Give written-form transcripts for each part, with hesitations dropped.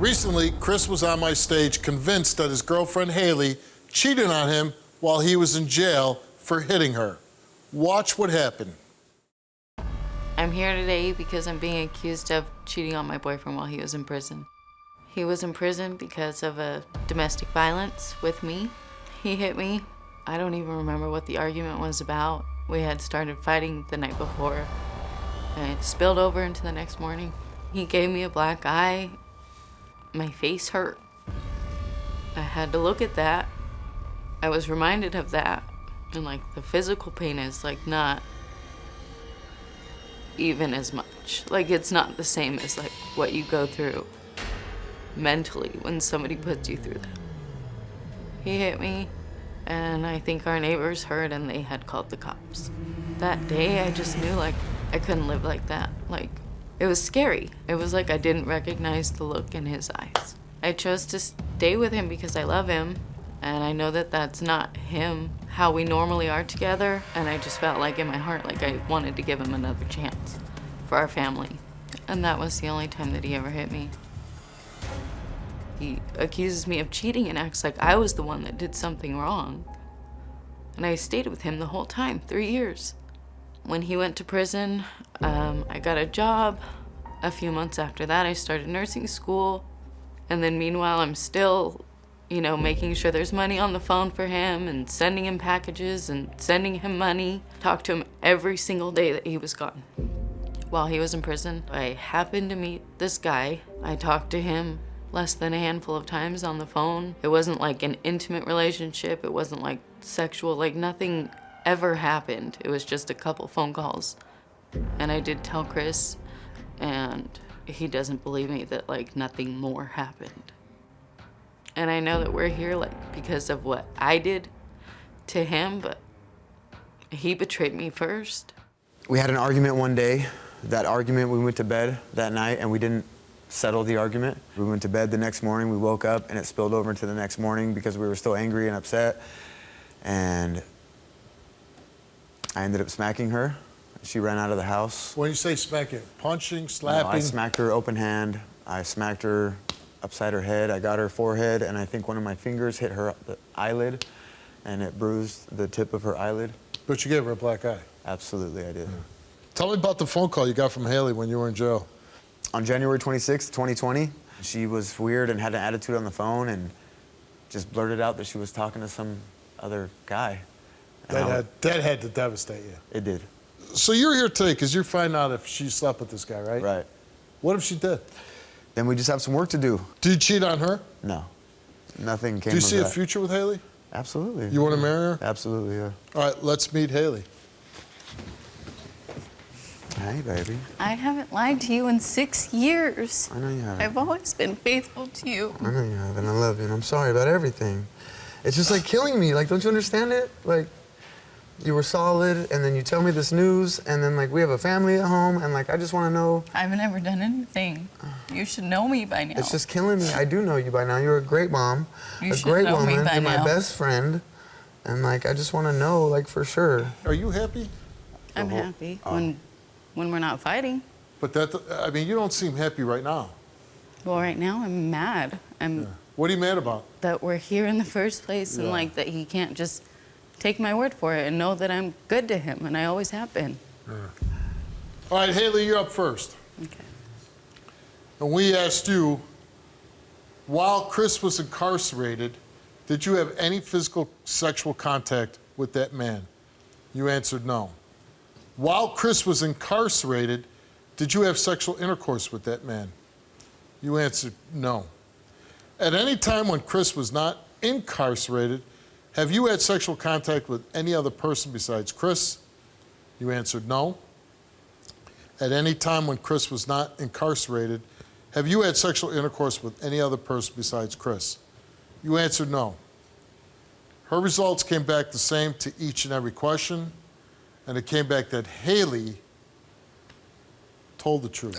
Recently, Chris was on my stage convinced that his girlfriend Haley cheated on him while he was in jail for hitting her. Watch what happened. I'm here today because I'm being accused of cheating on my boyfriend while he was in prison. He was in prison because of a domestic violence with me. He hit me. I don't even remember what the argument was about. We had started fighting the night before, and it spilled over into the next morning. He gave me a black eye. My face hurt. I had to look at that. I was reminded of that. And like the physical pain is like not even as much. Like it's not the same as like what you go through mentally when somebody puts you through that. He hit me, and I think our neighbors heard and they had called the cops. That day I just knew like I couldn't live like that. Like it was scary. It was like I didn't recognize the look in his eyes. I chose to stay with him because I love him, and I know that that's not him, how we normally are together, and I just felt like in my heart like I wanted to give him another chance for our family. And that was the only time that he ever hit me. He accuses me of cheating and acts like I was the one that did something wrong. And I stayed with him the whole time, 3 years. When he went to prison, I got a job. A few months after that, I started nursing school. And then meanwhile, I'm still, making sure there's money on the phone for him and sending him packages and sending him money. Talked to him every single day that he was gone. While he was in prison, I happened to meet this guy. I talked to him less than a handful of times on the phone. It wasn't like an intimate relationship. It wasn't like sexual, like nothing ever happened. It was just a couple phone calls. And I did tell Chris, and he doesn't believe me that like nothing more happened. And I know that we're here like because of what I did to him, but he betrayed me first. We had an argument one day. That argument, we went to bed that night and we didn't settle the argument. We went to bed the next morning, we woke up and it spilled over into the next morning because we were still angry and upset. And I ended up smacking her. She ran out of the house. When you say smacking, punching, slapping? No, I smacked her open hand. I smacked her upside her head. I got her forehead, and I think one of my fingers hit her the eyelid, and it bruised the tip of her eyelid. But you gave her a black eye? Absolutely, I did. Yeah. Tell me about the phone call you got from Haley when you were in jail. On January 26, 2020, she was weird and had an attitude on the phone and just blurted out that she was talking to some other guy. That had to devastate you. It did. So you're here today because you're finding out if she slept with this guy, right? Right. What if she did? Then we just have some work to do. Did you cheat on her? No. Nothing came of that. Do you see a future with Haley? Absolutely. You want to marry her? Absolutely, yeah. All right, let's meet Haley. Hey, baby. I haven't lied to you in 6 years. I know you haven't. I've always been faithful to you. I know you haven't. I love you, and I'm sorry about everything. It's just like killing me. Like, don't you understand it? Like, you were solid, and then you tell me this news, and then like we have a family at home, and like I just want to know. I've never done anything. You should know me by now. It's just killing me. I do know you by now. You're a great mom, You a should great know me woman, by you're my now. best friend, and like I just want to know, like for sure. Are you happy? I'm happy when we're not fighting. But you don't seem happy right now. Well, right now I'm mad. What are you mad about? That we're here in the first place, and like that he can't just take my word for it and know that I'm good to him, and I always have been. Yeah. All right, Haley, you're up first. Okay. And we asked you, while Chris was incarcerated, did you have any physical sexual contact with that man? You answered no. While Chris was incarcerated, did you have sexual intercourse with that man? You answered no. At any time when Chris was not incarcerated, have you had sexual contact with any other person besides Chris? You answered no. At any time when Chris was not incarcerated, have you had sexual intercourse with any other person besides Chris? You answered no. Her results came back the same to each and every question, and it came back that Haley told the truth.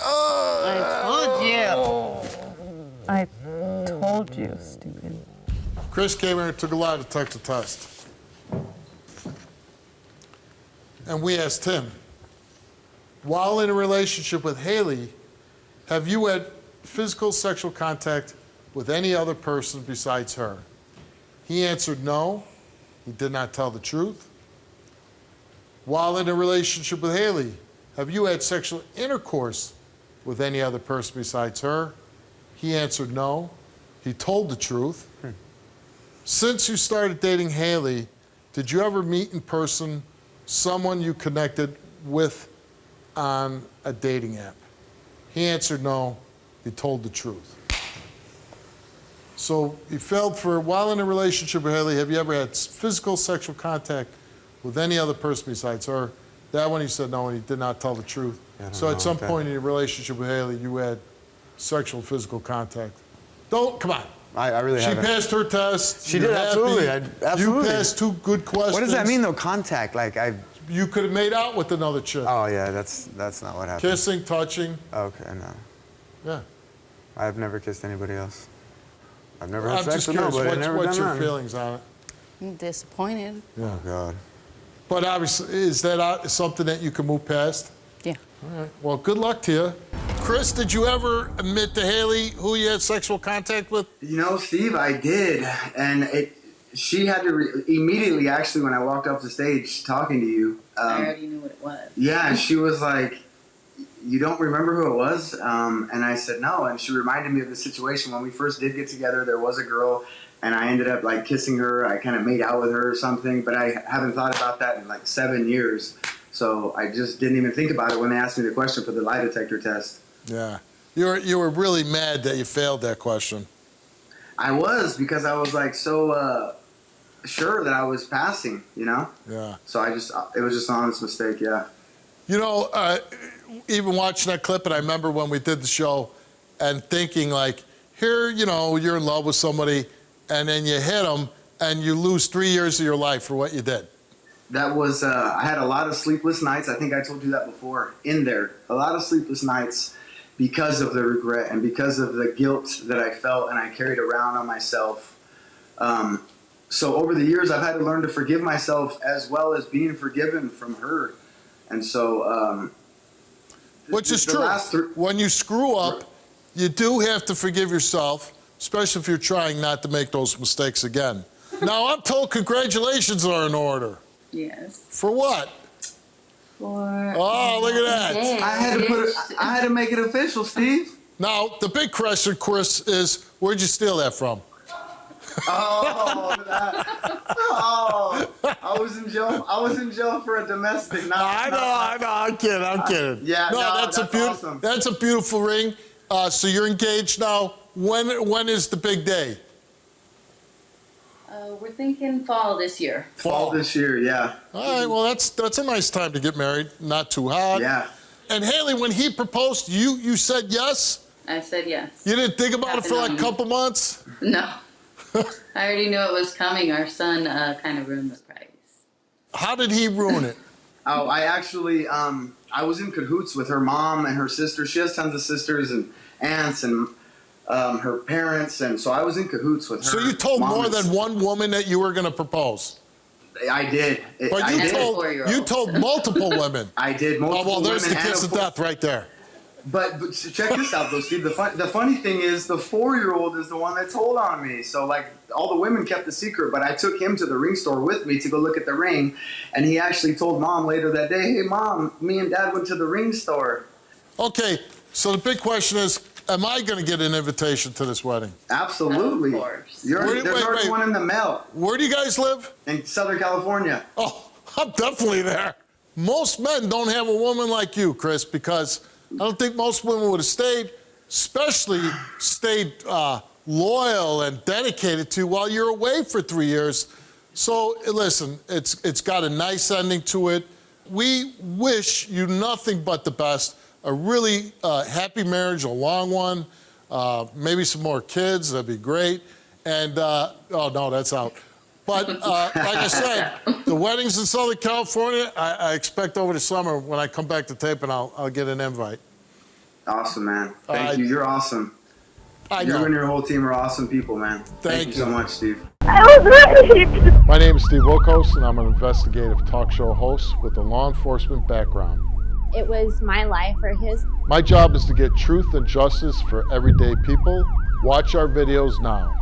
I told you, stupid. Chris came here and took a lie detector test. And we asked him, while in a relationship with Haley, have you had physical sexual contact with any other person besides her? He answered no. He did not tell the truth. While in a relationship with Haley, have you had sexual intercourse with any other person besides her? He answered no. He told the truth. Since you started dating Haley, did you ever meet in person someone you connected with on a dating app? He answered no. He told the truth. So he failed for, while in a relationship with Haley, have you ever had physical sexual contact with any other person besides her? That one he said no, and he did not tell the truth. So at some point in your relationship with Haley, you had sexual physical contact. Come on. I really She haven't. passed her test. She You're did, absolutely. happy. Absolutely. You passed 2 good questions. What does that mean though, contact? Like You could have made out with another chick. oh yeah, that's not what happened. Kissing, touching. Okay, no. Yeah. I've never kissed anybody else. I've never had I'm sex just with curious, nobody. I've never what's done your that. feelings on it? I'm disappointed. Oh God. But obviously, is that something that you can move past? Yeah. All right. Well, good luck to you. Chris, did you ever admit to Haley who you had sexual contact with? You know, Steve, I did, and she had to immediately. Actually, when I walked off the stage talking to you, I already knew what it was. yeah, she was like, "You don't remember who it was?" And I said no, and she reminded me of the situation when we first did get together. There was a girl, and I ended up like kissing her. I kind of made out with her or something, but I haven't thought about that in like 7 years. So I just didn't even think about it when they asked me the question for the lie detector test. Yeah. You were really mad that you failed that question. I was, because I was like so sure that I was passing, you know? Yeah. So it was just an honest mistake, yeah. You know, even watching that clip, and I remember when we did the show and thinking like, here, you know, you're in love with somebody and then you hit them and you lose 3 years of your life for what you did. That was, I had a lot of sleepless nights. I think I told you that before in there. A lot of sleepless nights because of the regret and because of the guilt that I felt and I carried around on myself. So over the years, I've had to learn to forgive myself as well as being forgiven from her. And so... Which is true. When you screw up, you do have to forgive yourself, especially if you're trying not to make those mistakes again. Now, I'm told congratulations are in order. Yes. For what? For Oh, look at that. I had to make it official, Steve. Now, the big question, Chris, is where'd you steal that from? Oh, I was in jail. I was in jail for a domestic. I know. I'm kidding. Yeah, no, that's awesome. That's a beautiful ring. So you're engaged now. When is the big day? we're thinking fall this year. Fall this year, yeah. All right. Well, that's a nice time to get married. Not too hot. Yeah. And Haley, when he proposed, you said yes. I said yes. You didn't think about it for like a couple months? No. I already knew it was coming. Our son kind of ruined the surprise. How did he ruin it? Oh, I actually, I was in cahoots with her mom and her sister. She has tons of sisters and aunts and her parents, and so I was in cahoots with her. So you told mom more and than one woman that you were going to propose? I did. But I did. you told multiple women. I did multiple well, there's women the kiss and of death right there. But check this out, though, Steve. The funny thing is, the 4-year-old is the one that told on me. So, like, all the women kept the secret, but I took him to the ring store with me to go look at the ring, and he actually told Mom later that day, "Hey, Mom, me and Dad went to the ring store." Okay, so the big question is, am I going to get an invitation to this wedding? Absolutely. Of course. There's already one in the mail Where do you guys live? in Southern California. Oh, I'm definitely there. Most men don't have a woman like you, Chris, because I don't think most women would have stayed, especially stayed loyal and dedicated to while you're away for 3 years. So listen, it's got a nice ending to it. We wish you nothing but the best. A really happy marriage, a long one, maybe some more kids, that'd be great. And, oh no, that's out. But like I said, the wedding's in Southern California. I expect over the summer when I come back to tape, and I'll get an invite. Awesome, man. Thank you. You're awesome. I You know. and your whole team are awesome people, man. Thank you so you. much, Steve. My name is Steve Wilkos, and I'm an investigative talk show host with a law enforcement background. it was my life or his. My job is to get truth and justice for everyday people. Watch our videos now.